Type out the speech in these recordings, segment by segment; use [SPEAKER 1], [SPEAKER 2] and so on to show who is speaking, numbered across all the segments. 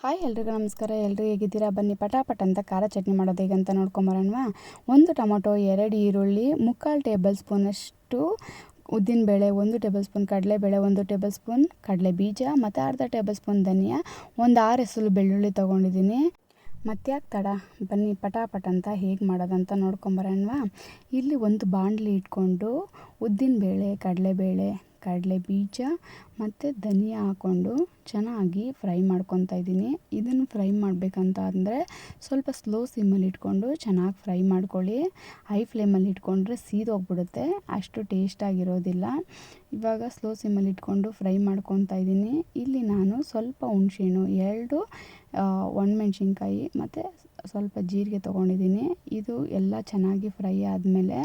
[SPEAKER 1] Hi ಎಲ್ರಿಗೂ ನಮಸ್ಕಾರ. ಎಲ್ರು ಹೇಗಿದ್ದೀರಾ? ಬನ್ನಿ ಪಟಾಪಟ್ ಅಂತ ಖಾರ ಚಟ್ನಿ ಮಾಡೋದು ಹೇಗೆ ಅಂತ ನೋಡ್ಕೊಂಬರೋಣವಾ. 1 ಟೊಮೊಟೊ, 2 ಈರುಳ್ಳಿ, 3/4 ಟೇಬಲ್ ಸ್ಪೂನಷ್ಟು ಉದ್ದಿನಬೇಳೆ, 1 ಟೇಬಲ್ ಸ್ಪೂನ್ ಕಡಲೆಬೇಳೆ, 1 ಟೇಬಲ್ ಸ್ಪೂನ್ ಕಡಲೆ ಬೀಜ ಮತ್ತು ಅರ್ಧ ಟೇಬಲ್ ಸ್ಪೂನ್ ಧನಿಯಾ, ಒಂದು 6 ಎಸಳು ಬೆಳ್ಳುಳ್ಳಿ ತೊಗೊಂಡಿದ್ದೀನಿ. ಮತ್ತ್ಯಾಕೆ ತಡ, ಬನ್ನಿ ಪಟಾಪಟ್ ಅಂತ ಹೇಗೆ ಮಾಡೋದಂತ ನೋಡ್ಕೊಂಬರೋಣವಾ. ಇಲ್ಲಿ ಒಂದು ಬಾಣಲಿ ಇಟ್ಕೊಂಡು ಉದ್ದಿನಬೇಳೆ, ಕಡಲೆಬೇಳೆ, ಕಡಲೆ ಬೀಜ ಮತ್ತು ಧನಿಯಾ ಹಾಕ್ಕೊಂಡು ಚೆನ್ನಾಗಿ ಫ್ರೈ ಮಾಡ್ಕೊತಾ ಇದ್ದೀನಿ. ಇದನ್ನು ಫ್ರೈ ಮಾಡಬೇಕಂತ ಅಂದರೆ ಸ್ವಲ್ಪ ಸ್ಲೋ ಸಿಮ್ಮಲ್ಲಿ ಇಟ್ಕೊಂಡು ಚೆನ್ನಾಗಿ ಫ್ರೈ ಮಾಡ್ಕೊಳ್ಳಿ. ಹೈ ಫ್ಲೇಮಲ್ಲಿ ಇಟ್ಕೊಂಡ್ರೆ ಸೀದೋಗ್ಬಿಡುತ್ತೆ, ಅಷ್ಟು ಟೇಸ್ಟಾಗಿರೋದಿಲ್ಲ. ಇವಾಗ ಸ್ಲೋ ಸಿಮ್ಮಲ್ಲಿ ಇಟ್ಕೊಂಡು ಫ್ರೈ ಮಾಡ್ಕೊತಾ ಇದ್ದೀನಿ. ಇಲ್ಲಿ ನಾನು ಸ್ವಲ್ಪ ಹುಣಸೆಹಣ್ಣು, 2 ಒಣಮೆಣ್ಸಿನ್ಕಾಯಿ ಮತ್ತು ಸ್ವಲ್ಪ ಜೀರಿಗೆ ತೊಗೊಂಡಿದ್ದೀನಿ. ಇದು ಎಲ್ಲ ಚೆನ್ನಾಗಿ ಫ್ರೈ ಆದಮೇಲೆ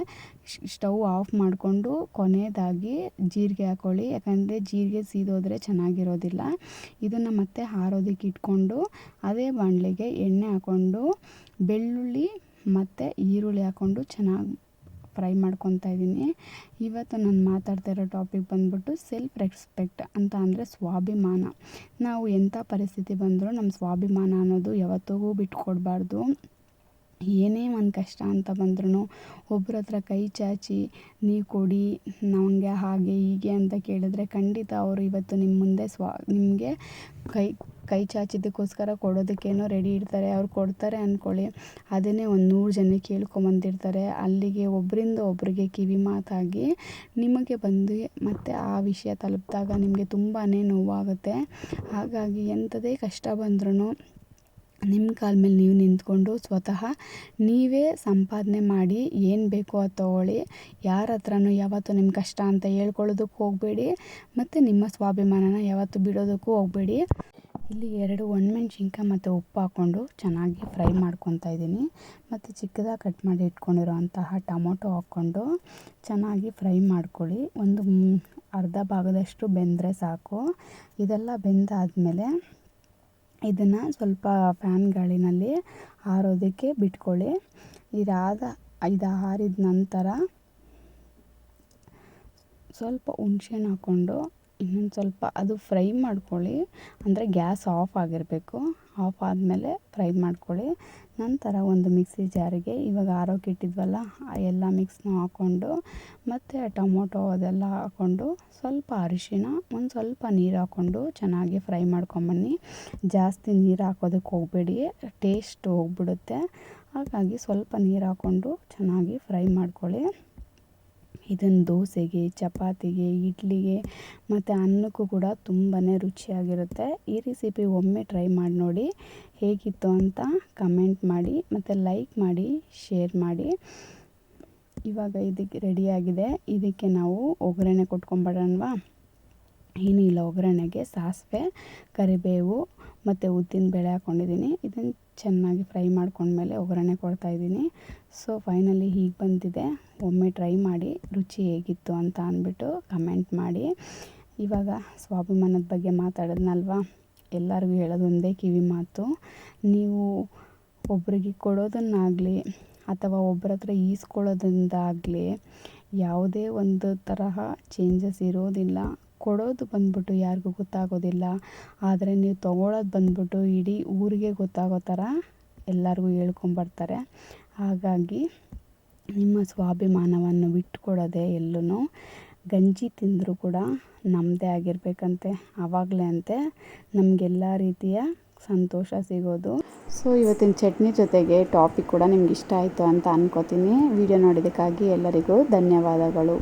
[SPEAKER 1] ಸ್ಟವ್ ಆಫ್ ಮಾಡಿಕೊಂಡು ಕೊನೆಯದಾಗಿ ಜೀರಿಗೆ ಹಾಕ್ಕೊಳ್ಳಿ, ಯಾಕಂದರೆ ಜೀರಿಗೆ ಸೀದೋದ್ರೆ ಚೆನ್ನಾಗಿರೋದಿಲ್ಲ. ಇದನ್ನು ಮತ್ತೆ ಆರೋದಕ್ಕೆ ಇಟ್ಕೊಂಡು ಅದೇ ಬಾಣಲೆಗೆ ಎಣ್ಣೆ ಹಾಕ್ಕೊಂಡು ಬೆಳ್ಳುಳ್ಳಿ ಮತ್ತು ಈರುಳ್ಳಿ ಹಾಕ್ಕೊಂಡು ಚೆನ್ನಾಗಿ ಫ್ರೈ ಮಾಡ್ಕೊತಾ ಇದ್ದೀನಿ. ಇವತ್ತು ನಾನು ಮಾತಾಡ್ತಾ ಇರೋ ಟಾಪಿಕ್ ಬಂದ್ಬಿಟ್ಟು ಸೆಲ್ಫ್ ರೆಸ್ಪೆಕ್ಟ್ ಅಂತ, ಅಂದರೆ ಸ್ವಾಭಿಮಾನ. ನಾವು ಎಂಥ ಪರಿಸ್ಥಿತಿ ಬಂದರೂ ನಮ್ಮ ಸ್ವಾಭಿಮಾನ ಅನ್ನೋದು ಯಾವತ್ತಿಗೂ ಬಿಟ್ಕೊಡ್ಬಾರ್ದು. ಏನೇ ಒಂದು ಕಷ್ಟ ಅಂತ ಬಂದ್ರೂ ಒಬ್ಬರ ಹತ್ರ ಕೈ ಚಾಚಿ ನೀವು ಕೊಡಿ ನನಗೆ ಹಾಗೆ ಹೀಗೆ ಅಂತ ಕೇಳಿದ್ರೆ ಖಂಡಿತ ಅವರು ಇವತ್ತು ನಿಮ್ಮ ಮುಂದೆ ನಿಮಗೆ ಕೈ ಚಾಚಿದ್ದಕ್ಕೋಸ್ಕರ ಕೊಡೋದಕ್ಕೇನೋ ರೆಡಿ ಇರ್ತಾರೆ. ಅವ್ರು ಕೊಡ್ತಾರೆ ಅಂದ್ಕೊಳ್ಳಿ, ಅದನ್ನೇ ಒಂದು 100 ಜನ ಕೇಳ್ಕೊಂಬಂದಿರ್ತಾರೆ. ಅಲ್ಲಿಗೆ ಒಬ್ಬರಿಂದ ಒಬ್ಬರಿಗೆ ಕಿವಿ ಮಾತಾಗಿ ನಿಮಗೆ ಬಂದು ಮತ್ತು ಆ ವಿಷಯ ತಲುಪಿದಾಗ ನಿಮಗೆ ತುಂಬಾ ನೋವಾಗುತ್ತೆ. ಹಾಗಾಗಿ ಎಂಥದೇ ಕಷ್ಟ ಬಂದ್ರೂ ನಿಮ್ಮ ಕಾಲ ಮೇಲೆ ನೀವು ನಿಂತ್ಕೊಂಡು ಸ್ವತಃ ನೀವೇ ಸಂಪಾದನೆ ಮಾಡಿ ಏನು ಬೇಕೋ ಅದು ತೊಗೊಳ್ಳಿ. ಯಾರ ಹತ್ರನೂ ಯಾವತ್ತೂ ನಿಮ್ಮ ಕಷ್ಟ ಅಂತ ಹೇಳ್ಕೊಳ್ಳೋದಕ್ಕೂ ಹೋಗಬೇಡಿ ಮತ್ತು ನಿಮ್ಮ ಸ್ವಾಭಿಮಾನನ ಯಾವತ್ತೂ ಬಿಡೋದಕ್ಕೂ ಹೋಗಬೇಡಿ. ಇಲ್ಲಿ 2 ಒಣಮೆಣ್ಸಿನ್ಕಾಯಿ ಮತ್ತು ಉಪ್ಪು ಹಾಕ್ಕೊಂಡು ಚೆನ್ನಾಗಿ ಫ್ರೈ ಮಾಡ್ಕೊತಾ ಇದ್ದೀನಿ. ಮತ್ತು ಚಿಕ್ಕದಾಗಿ ಕಟ್ ಮಾಡಿ ಇಟ್ಕೊಂಡಿರೋಂತಹ ಟೊಮೊಟೊ ಹಾಕ್ಕೊಂಡು ಚೆನ್ನಾಗಿ ಫ್ರೈ ಮಾಡ್ಕೊಳ್ಳಿ. ಒಂದು ಅರ್ಧ ಭಾಗದಷ್ಟು ಬೆಂದರೆ ಸಾಕು. ಇದೆಲ್ಲ ಬೆಂದಾದಮೇಲೆ ಇದನ್ನು ಸ್ವಲ್ಪ ಫ್ಯಾನ್ ಗಾಳಿನಲ್ಲಿ ಆರೋದಕ್ಕೆ ಬಿಟ್ಕೊಳ್ಳಿ. ಇದು ಆರಿದ ನಂತರ ಸ್ವಲ್ಪ ಹುಣಸೆಹಣ್ಣು ಹಾಕ್ಕೊಂಡು ಇನ್ನೊಂದು ಸ್ವಲ್ಪ ಅದು ಫ್ರೈ ಮಾಡ್ಕೊಳ್ಳಿ. ಅಂದರೆ ಗ್ಯಾಸ್ ಆಫ್ ಆಗಿರಬೇಕು. ಆಫ್ ಆದಮೇಲೆ ಫ್ರೈ ಮಾಡ್ಕೊಳ್ಳಿ. ನಂತರ ಒಂದು ಮಿಕ್ಸಿ ಜಾರಿಗೆ ಇವಾಗ ಆರೋಕ್ಕೆ ಇಟ್ಟಿದ್ವಲ್ಲ ಎಲ್ಲ ಮಿಕ್ಸ್ನ ಹಾಕ್ಕೊಂಡು ಮತ್ತು ಟೊಮೊಟೊ ಅದೆಲ್ಲ ಹಾಕ್ಕೊಂಡು ಸ್ವಲ್ಪ ಅರಿಶಿಣ, ಒಂದು ಸ್ವಲ್ಪ ನೀರು ಹಾಕ್ಕೊಂಡು ಚೆನ್ನಾಗಿ ಫ್ರೈ ಮಾಡ್ಕೊಂಬನ್ನಿ. ಜಾಸ್ತಿ ನೀರು ಹಾಕೋದಕ್ಕೆ ಹೋಗಬೇಡಿ, ಟೇಸ್ಟ್ ಹೋಗ್ಬಿಡುತ್ತೆ. ಹಾಗಾಗಿ ಸ್ವಲ್ಪ ನೀರು ಹಾಕ್ಕೊಂಡು ಚೆನ್ನಾಗಿ ಫ್ರೈ ಮಾಡ್ಕೊಳ್ಳಿ. ಇದನ್ನು ದೋಸೆಗೆ, ಚಪಾತಿಗೆ, ಇಡ್ಲಿಗೆ ಮತ್ತು ಅನ್ನಕ್ಕೂ ಕೂಡ ತುಂಬಾ ರುಚಿಯಾಗಿರುತ್ತೆ. ಈ ರೆಸಿಪಿ ಒಮ್ಮೆ ಟ್ರೈ ಮಾಡಿ ನೋಡಿ, ಹೇಗಿತ್ತು ಅಂತ ಕಮೆಂಟ್ ಮಾಡಿ ಮತ್ತು ಲೈಕ್ ಮಾಡಿ, ಶೇರ್ ಮಾಡಿ. ಇವಾಗ ಇದಕ್ಕೆ ರೆಡಿಯಾಗಿದೆ. ಇದಕ್ಕೆ ನಾವು ಒಗ್ಗರಣೆ ಕೊಟ್ಕೊಂಬಿಡೋಣವಾ. ಏನಿಲ್ಲ, ಒಗ್ಗರಣೆಗೆ ಸಾಸಿವೆ, ಕರಿಬೇವು ಮತ್ತು ಉದ್ದಿನಬೇಳೆ ಹಾಕ್ಕೊಂಡಿದ್ದೀನಿ. ಇದನ್ನು ಚೆನ್ನಾಗಿ ಫ್ರೈ ಮಾಡ್ಕೊಂಡ್ಮೇಲೆ ಒಗ್ಗರಣೆ ಕೊಡ್ತಾಯಿದ್ದೀನಿ. ಸೊ ಫೈನಲಿ ಹೀಗೆ ಬಂದಿದೆ. ಒಮ್ಮೆ ಟ್ರೈ ಮಾಡಿ ರುಚಿ ಹೇಗಿತ್ತು ಅಂತ ಅಂದ್ಬಿಟ್ಟು ಕಮೆಂಟ್ ಮಾಡಿ. ಇವಾಗ ಸ್ವಾಭಿಮಾನದ ಬಗ್ಗೆ ಮಾತಾಡೋದ್ನಲ್ವಾ, ಎಲ್ಲರಿಗೂ ಹೇಳೋದು ಒಂದೇ ಕಿವಿ ಮಾತು. ನೀವು ಒಬ್ಬರಿಗೆ ಕೊಡೋದನ್ನಾಗಲಿ ಅಥವಾ ಒಬ್ಬರ ಹತ್ರ ಈಸ್ಕೊಳ್ಳೋದ್ರಿಂದಾಗಲಿ ಯಾವುದೇ ಒಂದು ತರಹ ಚೇಂಜಸ್ ಇರೋದಿಲ್ಲ. ಕೊಡೋದು ಬಂದ್ಬಿಟ್ಟು ಯಾರಿಗೂ ಗೊತ್ತಾಗೋದಿಲ್ಲ, ಆದರೆ ನೀವು ತೊಗೊಳೋದು ಬಂದ್ಬಿಟ್ಟು ಇಡೀ ಊರಿಗೆ ಗೊತ್ತಾಗೋ ಥರ ಎಲ್ಲರಿಗೂ ಹೇಳ್ಕೊಂಬರ್ತಾರೆ. ಹಾಗಾಗಿ ನಿಮ್ಮ ಸ್ವಾಭಿಮಾನವನ್ನು ಬಿಟ್ಕೊಡೋದೆ ಎಲ್ಲೂ. ಗಂಜಿ ತಿಂದರೂ ಕೂಡ ನಮ್ಮದೇ ಆಗಿರಬೇಕಂತೆ, ಆವಾಗಲೇ ಅಂತೆ ನಮಗೆಲ್ಲ ರೀತಿಯ ಸಂತೋಷ ಸಿಗೋದು. ಸೊ ಇವತ್ತಿನ ಚಟ್ನಿ ಜೊತೆಗೆ ಟಾಪಿಕ್ ಕೂಡ ನಿಮ್ಗೆ ಇಷ್ಟ ಆಯಿತು ಅಂತ ಅನ್ಕೋತೀನಿ. ವಿಡಿಯೋ ನೋಡಿದ್ದಕ್ಕಾಗಿ ಎಲ್ಲರಿಗೂ ಧನ್ಯವಾದಗಳು.